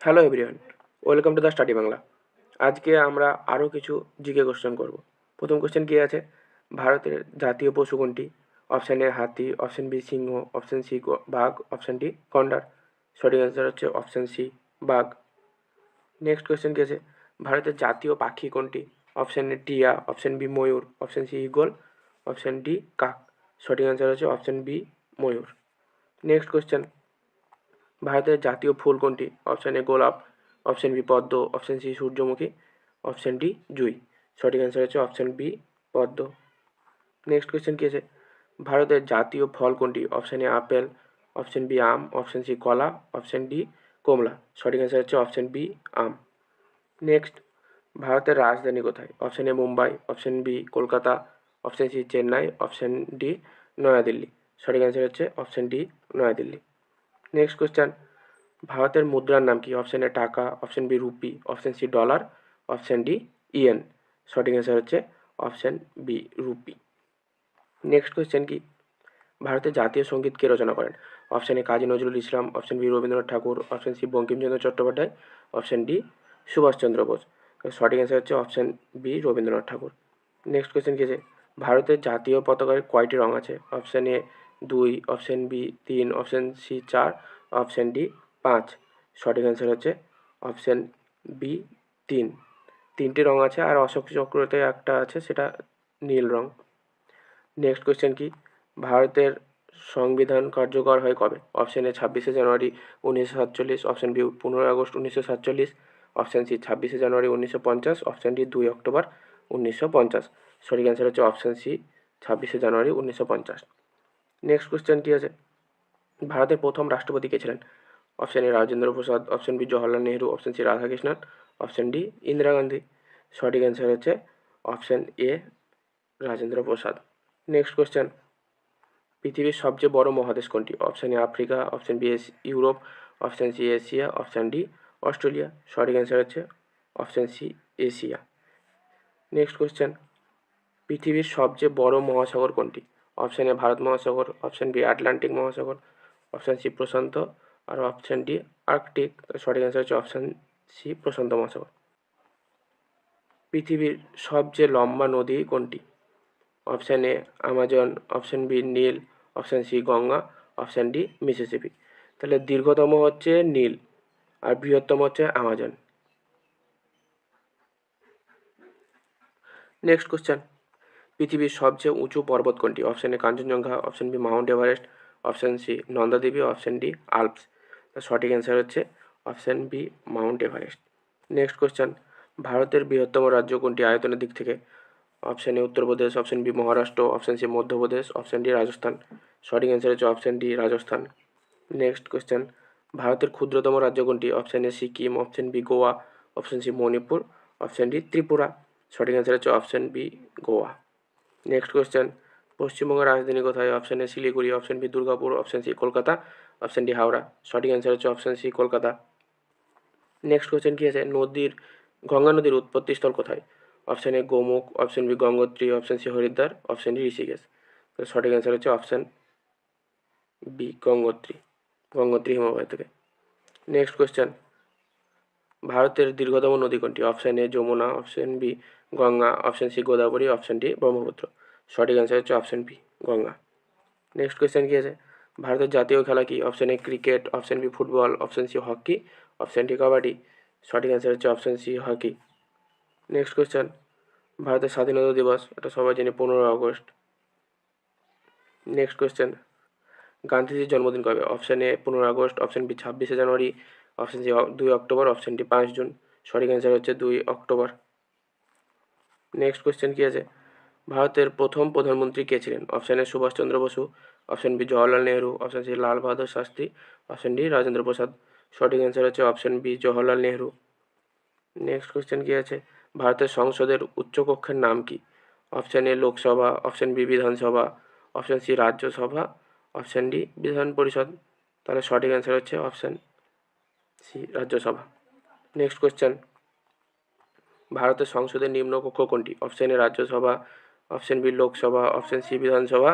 Hello everyone, welcome to the study Bangla. আজকে আমরা আরও কিছু জিকে কোশ্চেন করব। প্রথম কোশ্চেন কী আছে? ভারতের জাতীয় পশু কোনটি? অপশান এ হাতি, অপশান বি সিংহ, অপশান সি বাঘ, অপশান ডি গন্ডার। সঠিক অ্যান্সার হচ্ছে অপশান সি বাঘ। নেক্সট কোশ্চেন কী আছে? ভারতের জাতীয় পাখি কোনটি? অপশান এ টিয়া, অপশান বি ময়ূর, option C eagle, option D কাক। সঠিক অ্যান্সার হচ্ছে অপশান বি ময়ূর। নেক্সট কোশ্চেন, ভারতের জাতীয় ফুল কোনটি? অপশান এ গোলাপ, অপশান বি পদ্ম, অপশান সি সূর্যমুখী, অপশান ডি জুঁই। সঠিক অ্যান্সার হচ্ছে অপশান বি পদ্ম। নেক্সট কোয়েশ্চেন কী আছে? ভারতের জাতীয় ফল কোনটি? Option A apple, option B আম, অপশান সি কলা, অপশান ডি কমলা। সঠিক অ্যান্সার হচ্ছে অপশান বি আম। নেক্সট, ভারতের রাজধানী কোথায়? Option A Mumbai, option B Kolkata, option C Chennai, option D Naya Dilli. সঠিক অ্যান্সার হচ্ছে option D Naya Dilli. Next question, ভারতের মুদ্রার নাম কি? অপশান এ টাকা, option B rupee, option C dollar, option D yen. সঠিক অ্যান্সার হচ্ছে option B rupee. Next question কি? ভারতের জাতীয় সঙ্গীত কে রচনা করেন? Option A Kazi Nazrul Islam, option B Rabindranath Thakur, option C Bankimchandra Chattopadhyay, option D Subhash Chandra Bose. সঠিক অ্যান্সার হচ্ছে option B Rabindranath Thakur. Next question কি আছে? ভারতের জাতীয় পতাকার কয়টি রং আছে? Option A 2, option B 3, option C 4, option D 5। সঠিক অ্যান্সার হচ্ছে অপশান বি 3। 3টে রং আছে, আর অশোক চক্রতে একটা আছে, সেটা নীল রং। নেক্সট কোয়েশ্চেন কি? ভারতের সংবিধান কার্যকর হয় কবে? অপশান এ 26শে জানুয়ারি 1947, অপশান বি 15ই আগস্ট 1947, অপশান সি 26শে জানুয়ারি 1950, অপশান ডি 2 অক্টোবর 1950। সঠিক অ্যান্সার হচ্ছে অপশান সি 26শে জানুয়ারি 1950। নেক্সট কোয়েশ্চেন কি আছে? ভারতের প্রথম রাষ্ট্রপতি কে ছিলেন? Option A Rajendra Prasad, option B Jawaharlal Nehru, option C Radhakrishnan, option D Indira Gandhi. সঠিক অ্যান্সার হচ্ছে option A Rajendra Prasad. Next question, পৃথিবীর সবচেয়ে বড় মহাদেশ কোনটি? Option A Africa, option B Europe, option C Asia, option D Australia. সঠিক অ্যান্সার হচ্ছে option C Asia. Next question, পৃথিবীর সবচেয়ে বড় মহাসাগর কোনটি? অপশান এ ভারত মহাসাগর, অপশান বি আটলান্টিক মহাসাগর, অপশান সি প্রশান্ত, আর অপশান ডি আর্কটিক। সঠিক অ্যান্সার হচ্ছে অপশান সি প্রশান্ত মহাসাগর। পৃথিবীর সবচেয়ে লম্বা নদী কোনটি? Option A Amazon, option B নীল, option C Ganga, option D Mississippi. তাহলে দীর্ঘতম হচ্ছে নীল, আর বৃহত্তম হচ্ছে আমাজন। নেক্সট কোশ্চেন, পৃথিবীর সবচেয়ে উঁচু পর্বত কোনটি? Option A Kanchenjunga, option B mount Everest, option C Nandadevi, option D Alps. সঠিক অ্যান্সার হচ্ছে option B mount Everest. Next question, ভারতের বৃহত্তম রাজ্য কোনটি আয়তনের দিক থেকে? Option A Uttar Pradesh, option B Maharashtra, option C Madhya Pradesh, option D Rajasthan. সঠিক অ্যান্সার হচ্ছে option D Rajasthan. Next question, ভারতের ক্ষুদ্রতম রাজ্য কোনটি? Option A Sikkim, option B Goa, option C Manipur, option D Tripura. সঠিক অ্যান্সার হচ্ছে option B Goa. Next question, পশ্চিমবঙ্গের রাজধানী কোথায়? Option A Siliguri, option B Durgapur, option C Kolkata, option D Howrah. সঠিক অ্যান্সার হচ্ছে option C Kolkata. Next question কী আছে? গঙ্গা নদীর উৎপত্তিস্থল কোথায়? Option A Gomukh, option B Gangotri, option C Haridwar, option D Rishikesh. তো সঠিক অ্যান্সার হচ্ছে অপশান বি গঙ্গোত্রী, গঙ্গোত্রী হিমবাহ থেকে। নেক্সট কোশ্চেন, ভারতের দীর্ঘতম নদী কোনটি? Option A Yamuna, option B Ganga, option C Godavari, option D Brahmaputra. সঠিক অ্যান্সার হচ্ছে option B Ganga. Next question কী আছে? ভারতের জাতীয় খেলা কি? Option A cricket, option B football, option C hockey, option D kabaddi. সঠিক অ্যান্সার হচ্ছে option C hockey. Next question, ভারতের স্বাধীনতা দিবস, এটা সবাই জানি 15ই আগস্ট। নেক্সট কোয়েশ্চেন, গান্ধীজির জন্মদিন কবে? অপশান এ 15ই আগস্ট, অপশান বি 26শে January, option C 2 October, option D 5 June. সঠিক অ্যান্সার হচ্ছে 2 অক্টোবর। নেক্সট কোয়েশ্চেন কী আছে? ভারতের প্রথম প্রধানমন্ত্রী কে ছিলেন? Option A Subhashchandra Basu, option B Jawaharlal Nehru, option C Lal Bahadur Shastri, option D Rajendra Prasad. সঠিক অ্যান্সার হচ্ছে option B Jawaharlal Nehru. Next question কী আছে? ভারতের সংসদের উচ্চকক্ষের নাম কি? Option A Lok Sabha, option B Vidhan Sabha, option C Rajya Sabha, option D Vidhan Parishad. তাহলে সঠিক অ্যান্সার হচ্ছে option C Rajya Sabha. Next question, ভারতের সংসদের নিম্নকক্ষ কোনটি? Option A Rajya Sabha, option B Lok Sabha, option C বিধানসভা,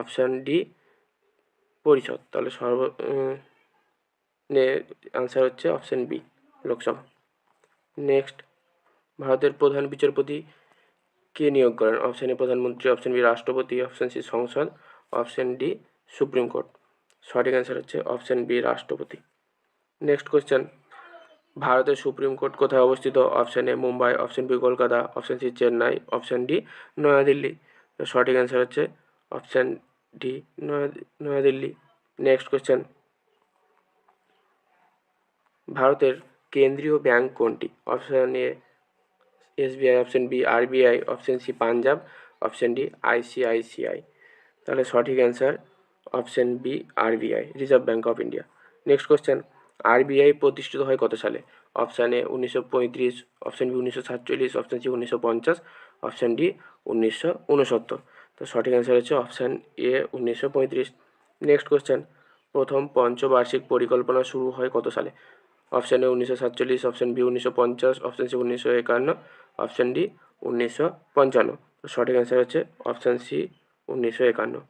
অপশান ডি পরিষদ। তাহলে আনসার হচ্ছে অপশান বি। লোকসভা। নেক্সট, ভারতের প্রধান বিচারপতি কে নিয়োগ করেন? অপশান এ প্রধানমন্ত্রী, অপশান বি রাষ্ট্রপতি, অপশান সি সংসদ, অপশান ডি সুপ্রিম কোর্ট। সঠিক অ্যান্সার হচ্ছে অপশান বি রাষ্ট্রপতি। নেক্সট কোয়েশ্চেন, ভারতের সুপ্রিম কোর্ট কোথায় অবস্থিত? Option A Mumbai, option B Kolkata, option C Chennai, option D Naya Dilli. তো সঠিক অ্যান্সার হচ্ছে option D Naya Dilli. Next question, ভারতের কেন্দ্রীয় ব্যাংক কোনটি? Option A SBI, option B RBI, option C Punjab, option D ICICI. তাহলে সঠিক answer option B RBI, reserve bank of India. Next question, RBI প্রতিষ্ঠিত হয় কত সালে? Option A 1935, option B 1947, option C 1950, option D 1969। তো সঠিক answer হচ্ছে option A 1935। Next question, প্রথম পঞ্চবার্ষিক পরিকল্পনা শুরু হয় কত সালে? Option A 1947, option B 1950, option C 1951, option D 1955। তো সঠিক অ্যান্সার হচ্ছে অপশান সি 1951।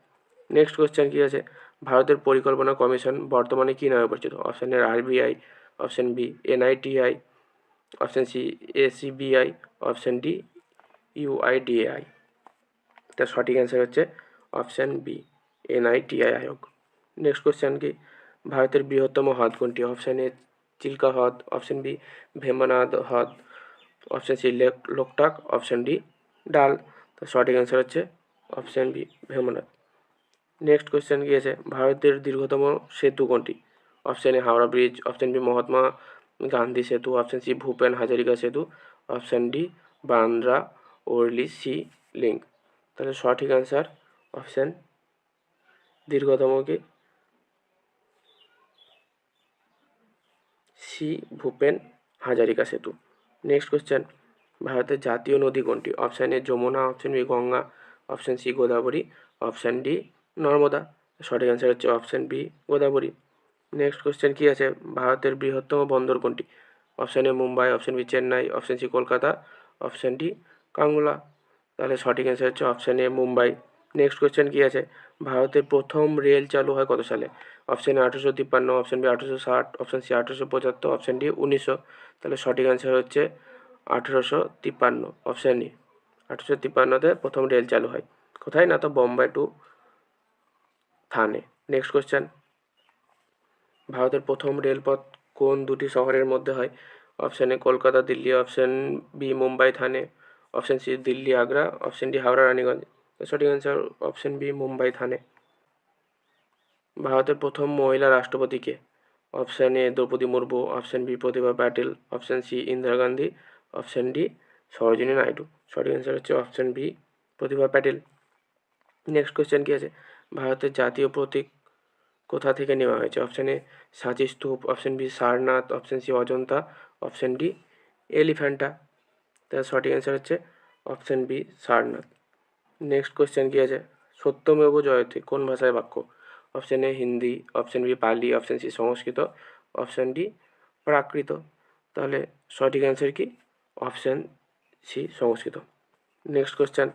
নেক্সট কোয়েশ্চেন কী আছে, ভারতের পরিকল্পনা কমিশন বর্তমানে কী নামে পরিচিত? Option A RBI, option B NITI, option C ACBI, option D UIDAI. তার সঠিক অ্যান্সার হচ্ছে option B NITI Aayog. Next question কি, ভারতের বৃহত্তম হ্রদ কোনটি? অপশান এ চিল্কা হ্রদ, অপশান বি ভেম্বানাদ হ্রদ, option C Loktak, option D Dal. তো সঠিক অ্যান্সার হচ্ছে option B Vembanad. Next question কি আছে, ভারতের দীর্ঘতম সেতু কোনটি? Option A Howrah bridge, option B Mahatma Gandhi সেতু, অপশান সি ভূপেন হাজারিকা সেতু, option D Bandra Worli sea link. তাহলে সঠিক অ্যান্সার অপশান দীর্ঘতম কি সি ভূপেন হাজারিকা সেতু। নেক্সট কোয়েশ্চেন, ভারতের জাতীয় নদী কোনটি? Option A Yamuna, option B Ganga, option C Godavari, option D Narmada. সঠিক অ্যান্সার হচ্ছে option B Godavari. Next question কী আছে, ভারতের বৃহত্তম বন্দর কোনটি? Option A Mumbai, option B Chennai, option C Kolkata, option D Kangula. তাহলে সঠিক অ্যান্সার হচ্ছে option A Mumbai. Next question কী আছে, ভারতের প্রথম রেল চালু হয় কত সালে? Option A 1853, option B 1860, option C 1875, option D 1900। তাহলে সঠিক অ্যান্সার হচ্ছে 1853, অপশান ই। 1853-তে প্রথম রেল চালু হয়। কোথায় না? তো Bombay to Thane. Next question, ভারতের প্রথম রেলপথ কোন দুটি শহরের মধ্যে হয়? Option A Kolkata Delhi, option B Mumbai Thane, option C Delhi Agra, option D Howrah Raniganj. সঠিক answer option B Mumbai Thane. ভারতের প্রথম মহিলা রাষ্ট্রপতি কে? Option A Droupadi Murmu, option B Pratibha Patel, option C Indira Gandhi, option D Sarojini Naidu. সঠিক অ্যান্সার হচ্ছে option B Pratibha Patel. Next question কী আছে, ভারতের জাতীয় প্রতীক কোথা থেকে নেওয়া হয়েছে? অপশান এ সাঁচি stupa, option B Sarnath, option C Ajanta, option D Elephanta. তার সঠিক অ্যান্সার হচ্ছে option B Sarnath. Next question কী আছে, সত্যমেব জয়তে কোন ভাষায় বাক্য? Option A Hindi, option B Pali, option C Sanskrit, option D Prakrit. তাহলে সঠিক অ্যান্সার কি? Option C Sanskrit. Next question,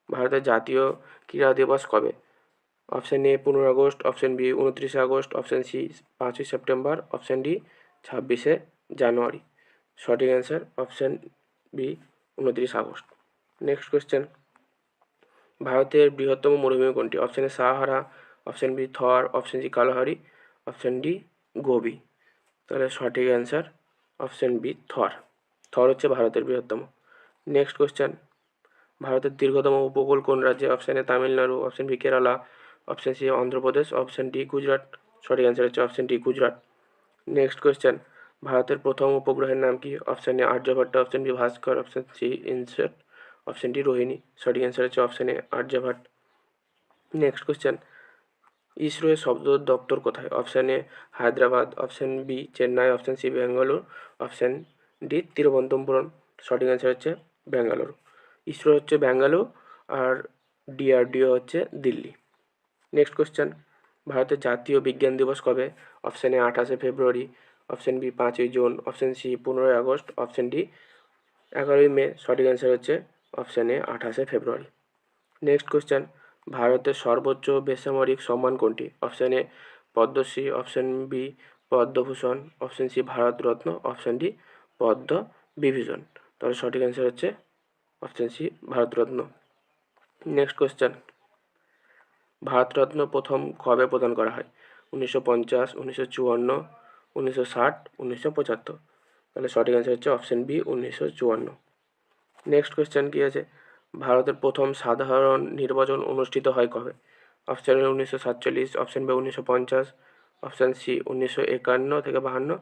ভারতের জাতীয় ক্রীড়া দিবস কবে? Option A 15 August, option B 29 August, option C 5ই সেপ্টেম্বর, অপশান ডি 26শে জানুয়ারি। সঠিক answer option B 29 August. Next question, ভারতের বৃহত্তম মরুভূমি কোনটি? Option A Sahara, option B Thar, option C Kalahari, option D Gobi. তাহলে সঠিক answer option B Thar. Thar হচ্ছে ভারতের বৃহত্তম। নেক্সট কোয়েশ্চেন, ভারতের দীর্ঘতম উপকূল কোন রাজ্যে? Option A Tamil Nadu, option B Kerala, option C Andhra Pradesh, option D Gujarat. সঠিক অ্যান্সার হচ্ছে option D Gujarat. Next question, ভারতের প্রথম উপগ্রহের নাম কি? Option A Aryabhata, option B Bhaskara, option C INSAT, option D Rohini. সঠিক অ্যান্সার হচ্ছে option A Aryabhata. Next question, ISRO এর সদর দপ্তর কোথায়? Option A Hyderabad, option B Chennai, option C Bangalore, option D Thiruvananthapuram. সঠিক অ্যান্সার হচ্ছে ব্যাঙ্গালোর। ইসরো হচ্ছে ব্যাঙ্গালোর আর ডিআরডিও হচ্ছে দিল্লি। নেক্সট কোয়েশ্চেন, ভারতের জাতীয় বিজ্ঞান দিবস কবে? অপশান এ 28শে ফেব্রুয়ারি, অপশান বি 5ই জুন, অপশান সি 15ই আগস্ট, অপশান ডি 11ই মে। সঠিক অ্যান্সার হচ্ছে অপশান এ 28শে ফেব্রুয়ারি। নেক্সট কোয়েশ্চেন, ভারতের সর্বোচ্চ বেসামরিক সম্মান কোনটি? Option A Padma Shri, option B Padma Bhushan, option C Bharat Ratna, option D Padma Vibhushan. তাহলে সঠিক অ্যান্সার হচ্ছে option C Bharat Ratna. Next question, Bharat Ratna প্রথম কবে প্রদান করা হয়? 1950, 1954, 1960, 1975। তাহলে সঠিক অ্যান্সার হচ্ছে অপশন বি 1954। নেক্সট কোয়েশ্চেন কি আছে, ভারতের প্রথম সাধারণ নির্বাচন অনুষ্ঠিত হয় কবে? Option A 1947, option B 1950, option C 1951 থেকে 52,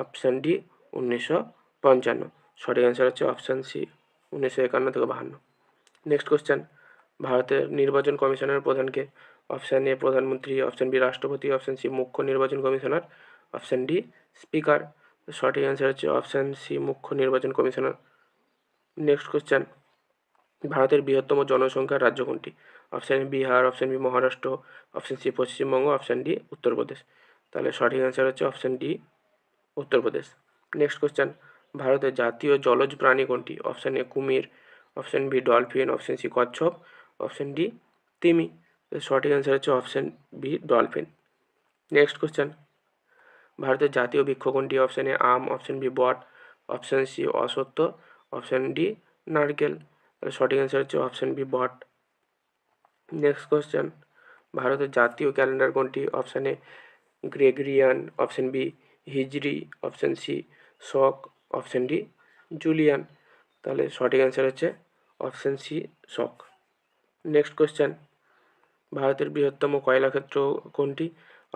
অপশন ডি 1955। সঠিক অ্যান্সার হচ্ছে অপশন সি 1951 থেকে 52। নেক্সট কোয়েশ্চেন, ভারতের নির্বাচন কমিশনের প্রধানকে? অপশন এ প্রধানমন্ত্রী, অপশন বি রাষ্ট্রপতি, অপশন সি মুখ্য নির্বাচন কমিশনার, অপশন ডি স্পিকার। সঠিক অ্যান্সার হচ্ছে অপশন সি মুখ্য নির্বাচন কমিশনার। নেক্সট কোয়েশ্চেন, ভারতের বৃহত্তম জনসংখ্যার রাজ্য কোনটি? Option A Bihar, option B Maharashtra, option C Paschimbanga, option D Uttar Pradesh. তাহলে সঠিক অ্যান্সার হচ্ছে option D Uttar Pradesh. Next question, ভারতের জাতীয় জলজ প্রাণী কোনটি? অপশন এ কুমির, option B dolphin, option C কচ্ছপ, অপশন ডি তিমি। সঠিক অ্যান্সার হচ্ছে option B dolphin. Next question, ভারতের জাতীয় বৃক্ষ কোনটি? অপশন এ আম, অপশন বি বট, অপশন সি অশ্বত্থ, অপশন ডি নারকেল। সঠিক অ্যান্সার হচ্ছে অপশন বি বট। নেক্সট কোয়েশ্চেন, ভারতের জাতীয় ক্যালেন্ডার কোনটি? Option A Gregorian, option B Hijri, option C Shaka, option D Julian. তাহলে সঠিক অ্যান্সার হচ্ছে option C Shaka. Next question, ভারতের বৃহত্তম কয়লা ক্ষেত্র কোনটি?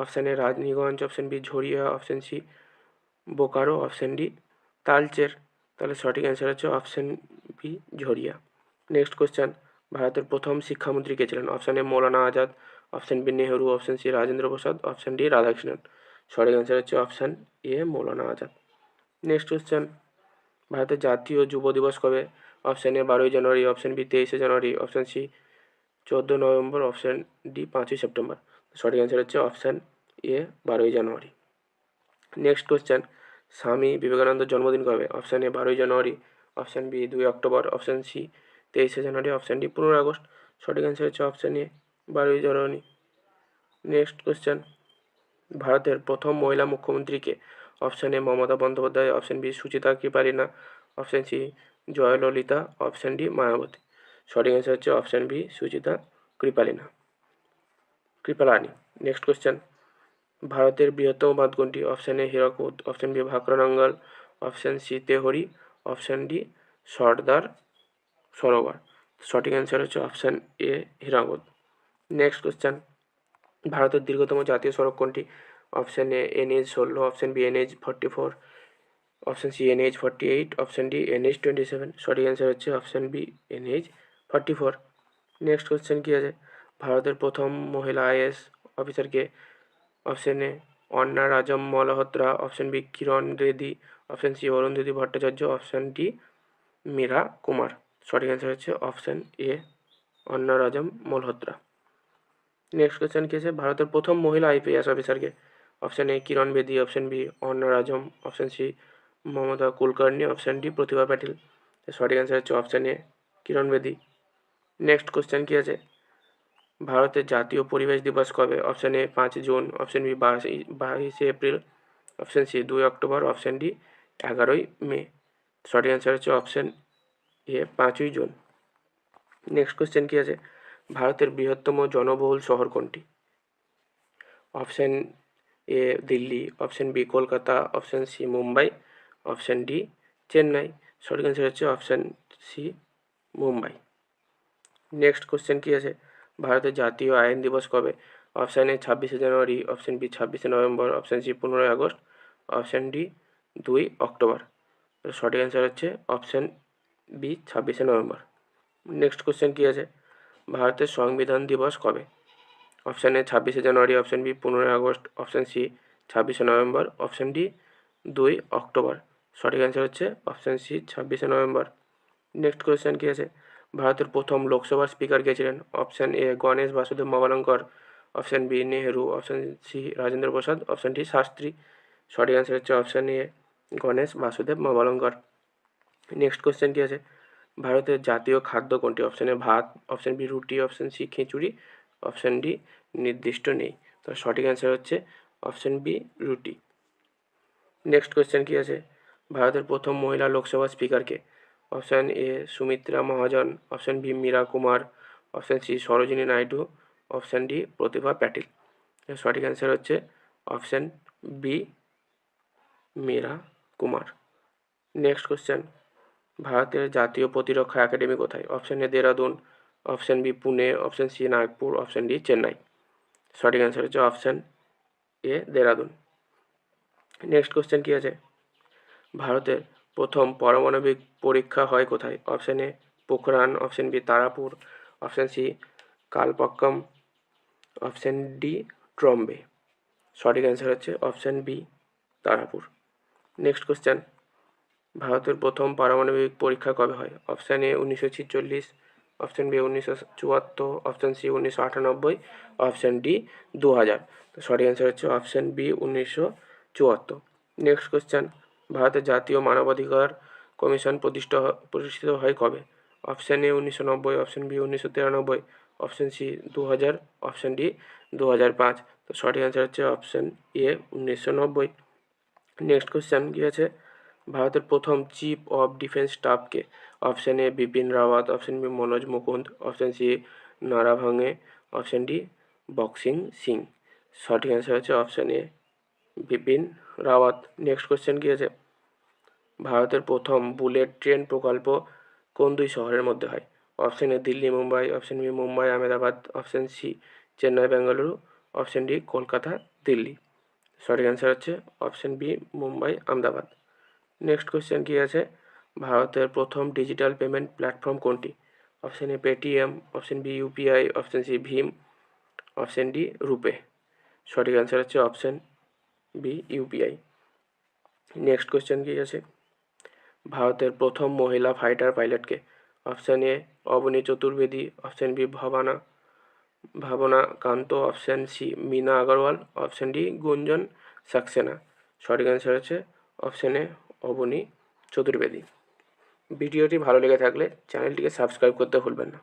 Option A Raniganj, option B Jharia, option C Bokaro, option D Talcher. তাহলে সঠিক অ্যান্সার হচ্ছে option B Jharia. Next question, ভারতের প্রথম শিক্ষামন্ত্রী কে ছিলেন? Option A Maulana Azad, option B Nehru, option C Rajendra Prasad, option D Radhakrishnan. সঠিক অ্যান্সার হচ্ছে option A Maulana Azad. Next question, ভারতের জাতীয় যুব দিবস কবে? অপশন এ 12ই জানুয়ারি, অপশন বি 23শে January, option C 14 November, option D 5ই সেপ্টেম্বর। সঠিক অ্যান্সার হচ্ছে অপশন এ 12ই জানুয়ারি। নেক্সট কোয়েশ্চেন, স্বামী বিবেকানন্দের জন্মদিন কবে? অপশন এ 12ই January, option B 2 October, option C 23শে জানুয়ারি, অপশন ডি 15 আগস্ট। সঠিক অ্যান্সার হচ্ছে অপশন এ 12ই জানুয়ারি। নেক্সট কোয়েশ্চেন, ভারতের প্রথম মহিলা মুখ্যমন্ত্রী কে? Option A Mamata Bandyopadhyay, option B Sucheta Kripalani, option C Jayalalithaa, option D Mayawati. সঠিক অ্যান্সার হচ্ছে option B Sucheta Kripalani. Next question, ভারতের বৃহত্তম বাঁধ কোনটি? Option A Hirakud, option B Bhakra Nangal, option C Tehri, option D Sardar Sarovar. সঠিক অ্যান্সার হচ্ছে option A Hirakud. Next question, ভারতের দীর্ঘতম জাতীয় সড়ক কোনটি? Option A NH-16, option B NH-44, option C NH-48, option D NH-27। সঠিক অ্যান্সার হচ্ছে option B NH-44। Next question কি আছে, ভারতের প্রথম মহিলা IAS অফিসারকে? Option A Anna Rajam Malhotra, option B Kiran Bedi, option C Arundhati Bhattacharya, option D Meira Kumar. সঠিক অ্যান্সার হচ্ছে option A Anna Rajam Malhotra. Next question কি আছে, ভারতের প্রথম মহিলা IPS অফিসারকে? Option A Kiran Bedi, option B Anna Rajam, option C Mamata Kulkarni, option D Pratibha Patil. সঠিক অ্যান্সার হচ্ছে অপশন এ কিরণ বেদি। নেক্সট কোয়েশ্চেন কি আছে, ভারতের জাতীয় পরিবেশ দিবস কবে? Option A 5 June, option B 22শে April, option C 2 October, option D 11ই মে। সঠিক অ্যান্সার হচ্ছে অপশন এ 5ই জুন। নেক্সট কোয়েশ্চেন কি আছে, ভারতের বৃহত্তম জনবহুল শহর কোনটি? Option A Delhi, option B Kolkata, option C Mumbai, option D Chennai. সঠিক অ্যান্সার হচ্ছে option C Mumbai. Next question কি আছে, ভারতের জাতীয় আইন দিবস কবে? অপশন এ 26শে জানুয়ারি, অপশন বি 26শে নভেম্বর, অপশন সি 15ই আগস্ট, অপশন ডি 2 অক্টোবর। সঠিক অ্যান্সার হচ্ছে অপশন বি 26শে নভেম্বর। নেক্সট কোয়েশ্চেন কি আছে, ভারতের সংবিধান দিবস কবে? অপশন এ 26শে জানুয়ারি, অপশন বি 15ই আগস্ট, অপশন সি 26শে নভেম্বর, অপশন ডি 2 অক্টোবর। সঠিক অ্যান্সার হচ্ছে অপশন সি 26শে নভেম্বর। নেক্সট কোয়েশ্চেন কি আছে, ভারতের প্রথম লোকসভার স্পিকার কে ছিলেন? Option A Ganesh Vasudev Mavalankar, option B Nehru, option C Rajendra Prasad, option D Shastri. সঠিক অ্যান্সার হচ্ছে option A Ganesh Vasudev Mavalankar. Next question কি আছে, ভারতের জাতীয় খাদ্য কোনটি? অপশন এ ভাত, অপশন বি রুটি, option C khichdi, option D নির্দিষ্ট নেই। তো সঠিক অ্যান্সার হচ্ছে অপশন বি রুটি। নেক্সট কোয়েশ্চেন কী আছে, ভারতের প্রথম মহিলা লোকসভা স্পিকারকে? Option A Sumitra Mahajan, option B Meira Kumar, option C Sarojini Naidu, option D Pratibha Patil. সঠিক অ্যান্সার হচ্ছে option B Meira Kumar. Next question, ভারতের জাতীয় প্রতিরক্ষা একাডেমি কোথায়? Option A Dehradun, option B Pune, option C Nagpur, option D Chennai. সঠিক অ্যান্সার হচ্ছে option A Dehradun. Next question কী আছে, ভারতের প্রথম পারমাণবিক পরীক্ষা হয় কোথায়? Option A Pokhran, option B Tarapur, option C Kalpakkam, option D Trombay. সঠিক অ্যান্সার হচ্ছে option B Tarapur. Next question, ভারতের প্রথম পারমাণবিক পরীক্ষা কবে হয়? Option A 1946, option B 1974, option C 1998, option D 2000। তো সঠিক অ্যান্সার হচ্ছে অপশান বি 1974। নেক্সট কোয়েশ্চেন, ভারতের জাতীয় মানবাধিকার কমিশন প্রতিষ্ঠিত হয় কবে? Option A 1990, option B 1993, option C 2000, option D 2005। তো সঠিক অ্যান্সার হচ্ছে অপশান এ 1990। নেক্সট কোয়েশ্চেন কী আছে, ভারতের প্রথম চিফ অফ ডিফেন্স স্টাফকে? Option A Bipin Rawat, option B Manoj Mukund, option C Naravane, option D boxing Singh. সঠিক অ্যান্সার হচ্ছে option A Bipin Rawat. Next question কী আছে, ভারতের প্রথম বুলেট ট্রেন প্রকল্প কোন দুই শহরের মধ্যে হয়? Option A Delhi Mumbai, option B Mumbai Ahmedabad, option C Chennai Bengaluru, option D Kolkata Delhi. সঠিক অ্যান্সার হচ্ছে option B Mumbai Ahmedabad. Next question কী আছে, ভারতের প্রথম ডিজিটাল পেমেন্ট প্ল্যাটফর্ম কোনটি? Option A Paytm, option B UPI, option C ভীম, অপশান ডি রুপে। সঠিক অ্যান্সার হচ্ছে option B UPI. Next question কী আছে, ভারতের প্রথম মহিলা ফাইটার পাইলটকে? Option A Avani Chaturvedi, option B ভাবনা Kanth, option C Meena Agarwal, option D Gunjan Saxena. সঠিক অ্যান্সার হচ্ছে অপশান এ অবনী চতুর্বেদী। ভিডিওটি ভালো লেগে থাকলে চ্যানেলটিকে সাবস্ক্রাইব করতে ভুলবেন না।